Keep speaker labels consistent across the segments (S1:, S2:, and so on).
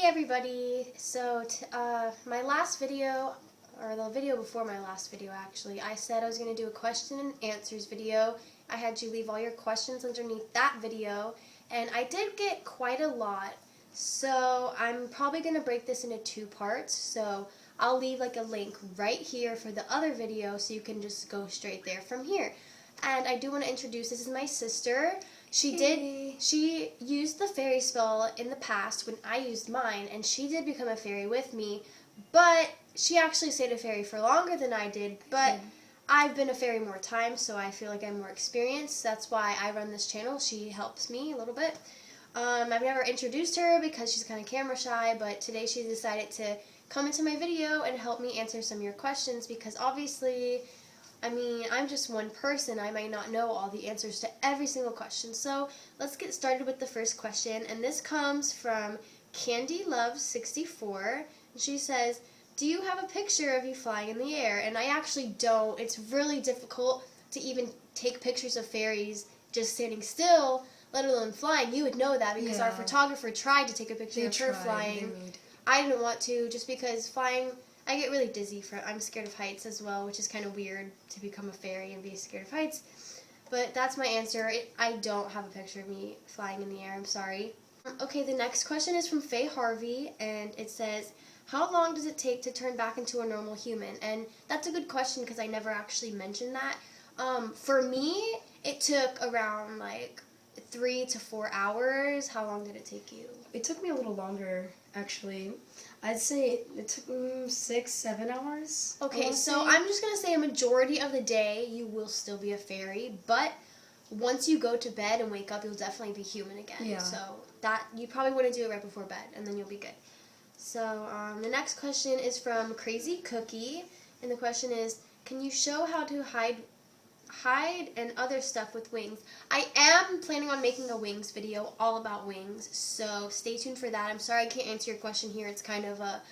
S1: everybody! So, my last video, or the video before my last video actually, I said I was going to do a question and answers video. I had you leave all your questions underneath that video, and I did get quite a lot. So, I'm probably going to break this into two parts, so I'll leave like a link right here for the other video so you can just go straight there from here. And I do want to introduce, this is my sister. She used the fairy spell in the past when I used mine, and she did become a fairy with me, but she actually stayed a fairy for longer than I did, but I've been a fairy more times, so I feel like I'm more experienced. That's why I run this channel. She helps me a little bit. I've never introduced her because she's kind of camera shy, but today she decided to come into my video and help me answer some of your questions because obviously, I mean, I'm just one person. I might not know all the answers to every single question. So let's get started with the first question. And this comes from Candy Love 64. And she says, do you have a picture of you flying in the air? And I actually don't. It's really difficult to even take pictures of fairies just standing still, let alone flying. You would know that because our photographer tried to take a picture of her flying. I didn't want to just because flying, I get really dizzy. I'm scared of heights as well, which is kind of weird to become a fairy and be scared of heights. But that's my answer. I don't have a picture of me flying in the air. I'm sorry. Okay, the next question is from Faye Harvey, and it says, how long does it take to turn back into a normal human? And that's a good question because I never actually mentioned that. For me, it took around like 3 to 4 hours. How long did it take you?
S2: It took me a little longer, actually. I'd say it took 6-7 hours.
S1: Okay, so I'm just going to say a majority of the day you will still be a fairy, but once you go to bed and wake up, you'll definitely be human again.
S2: Yeah.
S1: So that you probably want to do it right before bed, and then you'll be good. So the next question is from Crazy Cookie, and the question is, can you show how to hide and other stuff with wings? I am planning on making a wings video all about wings, so stay tuned for that. I'm sorry I can't answer your question here. It's kind of a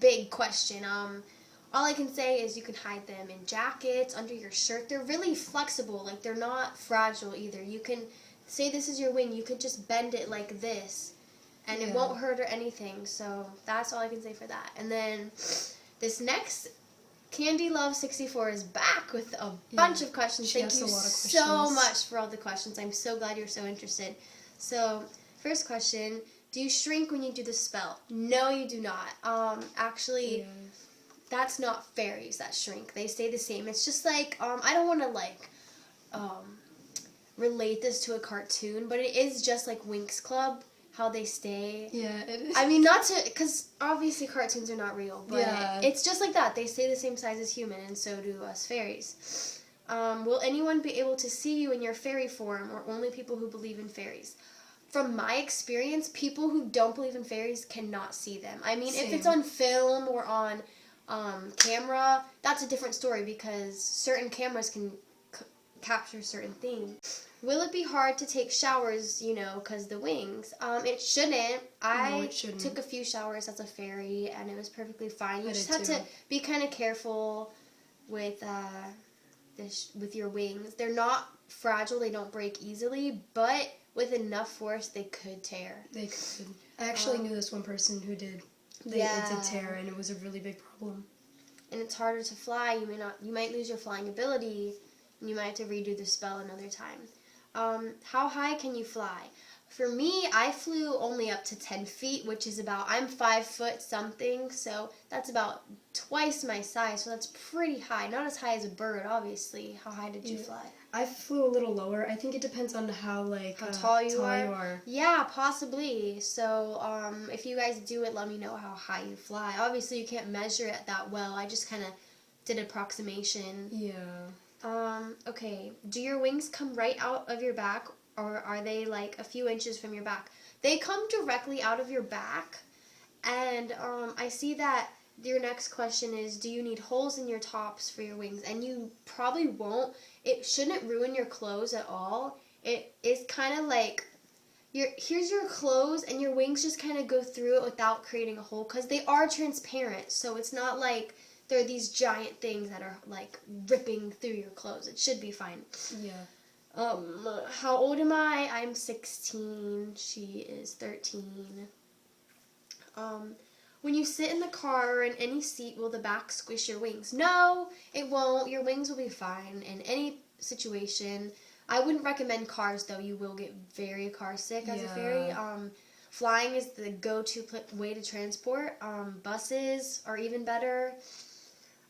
S1: big question. All I can say is you can hide them in jackets, under your shirt. They're really flexible. Like, they're not fragile either. You can say this is your wing. You could just bend it like this, and it won't hurt or anything. So that's all I can say for that. And then this next Candy Love 64 is back with a bunch of questions. Thank you so much for all the questions. I'm so glad you're so interested. So, first question, do you shrink when you do the spell? No, you do not. Actually, that's not fairies that shrink. They stay the same. It's just like, I don't want to relate this to a cartoon, but it is just like Winx Club, how they stay.
S2: Yeah, it is.
S1: I mean, not to, because obviously cartoons are not real, but it's just like that. They stay the same size as human, and so do us fairies. Will anyone be able to see you in your fairy form, or only people who believe in fairies? From my experience, people who don't believe in fairies cannot see them. I mean, if it's on film or on camera, that's a different story because certain cameras can capture certain things. Will it be hard to take showers, because the wings? It shouldn't. I took a few showers as a fairy, and it was perfectly fine. You just have to be kind of careful with with your wings. They're not fragile. They don't break easily, but with enough force, they could tear.
S2: They could. I actually knew this one person who did. It did tear, and it was a really big problem.
S1: And it's harder to fly. You might lose your flying ability, and you might have to redo the spell another time. How high can you fly? For me, I flew only up to 10 feet, which is I'm 5 foot something, so that's about twice my size, so that's pretty high. Not as high as a bird, obviously. How high did you fly?
S2: I flew a little lower. I think it depends on how
S1: tall you are. Yeah, possibly. So, if you guys do it, let me know how high you fly. Obviously, you can't measure it that well. I just kind of did an approximation.
S2: Yeah.
S1: Okay. Do your wings come right out of your back, or are they like a few inches from your back? They come directly out of your back, and I see that your next question is, do you need holes in your tops for your wings? And you probably won't. It shouldn't ruin your clothes at all. It is kind of like, here's your clothes, and your wings just kind of go through it without creating a hole, because they are transparent, so it's not like they're these giant things that are like ripping through your clothes. It should be fine.
S2: Yeah.
S1: How old am I? I'm 16. She is 13. When you sit in the car or in any seat, will the back squish your wings? No, it won't. Your wings will be fine in any situation. I wouldn't recommend cars, though. You will get very car sick as a fairy. Flying is the go-to way to transport. Buses are even better.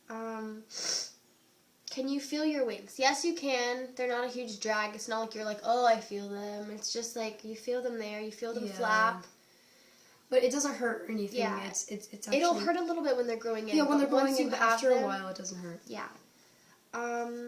S1: Can you feel your wings? Yes, you can. They're not a huge drag. It's not like you're like, oh, I feel them. It's just like you feel them there. You feel them flap.
S2: But it doesn't hurt or anything.
S1: Yeah.
S2: It's actually...
S1: It'll hurt a little bit when they're growing in.
S2: Yeah, when they're growing in,
S1: once you
S2: but
S1: have
S2: after
S1: them,
S2: a while it doesn't hurt.
S1: Yeah.